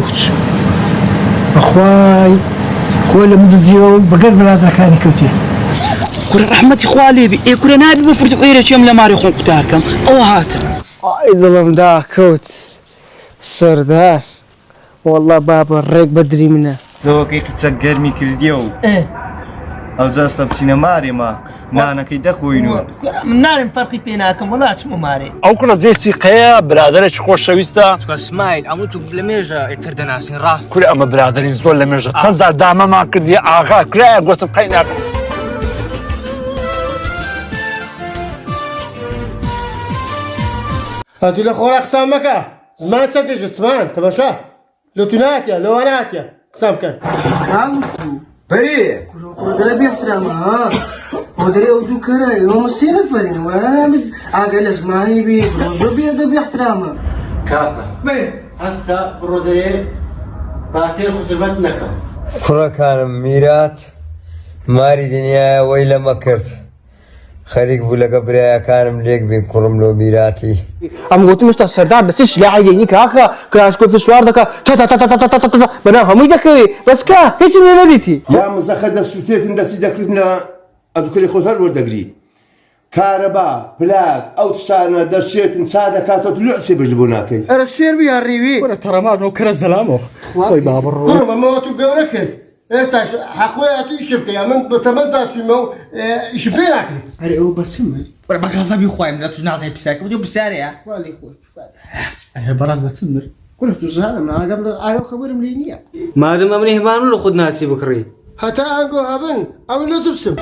شوت أخواي خوي لمدة زيو بقر بلاد ركاني كوتي كره رحمتي خوالي بي إيه كره نابي بفرت غير شيء لماري خون قتاركم أو هاتن ظلم دا كوت سردار والله بابا الريق بدري منه زۆکەی کچە گەرمی کردیە و ئەو جاستە بچینە مارێمە نانەکەی دەخۆینەوە من نارم فەرقی پێ ناکەم وەڵا چمە مارێ ئەو کوڕە جێستی قەیە برادەرێکی خۆشەویستە اسماعیل ئەموو تو لە مێژە ئیتر دەناسین ڕاست کوری ئەمە برادەرین زۆر لە مێژە چەند جار دامەمان کردی ئاغا کرایە گوتم قەی ناکەم هاتو لە خۆرا قسام مەکە زمان سەرکەشت زمان تەماشا لەتو ناتیە لەوە ناتیە قسام بکەن بەری دەرە بێحترامە ها بۆ دەرێ ئەو دوو کەرە ئێوەمە سێ نەفەرین وانامێت ئاگە لە زمانی بێ زۆر بێدە بێحترامە کاکە هەستا بڕۆ دەرێ باتێر خوتربەت نەکەم کوڕەکانم میرات ماری دنیایە وەی لەمە کرد خەریک بوو لەگە برایەکانم لێک بین کوڕم لۆ میراتی ئەم گوتم هێشتا سەردار دەستی شلاحی گەینی کاکە کراشکۆفی سوار دەکە تا بەناو هەمووی دەکەوێ بەسکە هیچم لێ نەدیتی یا مزەخە دەسووتێتن دەستی دەکردن لە ئەدوکەری خۆت هەر وەردەگری کارەبا پلاک ئەو تشتانە دەشێتن چا دەکاتەوە لێ سێ بەش بۆ ناکەی ئەرە شێر بیا ڕیوی ولا ترى ما نو كرز زلامه خوي بابا الروح مەمەوە تو گەورە کرد ئێستاش حەقۆی ئەتو ئیش بکەی من بە تەمەندا چوویمە و ئیش پێ ناکرد أري أو بسمر بە غەزەبی خۆیم لە توش نازای پیساکە بجو پرسیارەیە خوالی خۆش أنا براز بسمر كنت زهقان قبل آيو خبرم لينيا مادەم ئەمنی هێبان و لە خۆت ناسی بکڕی حتى أنقو هبن أو لزبسم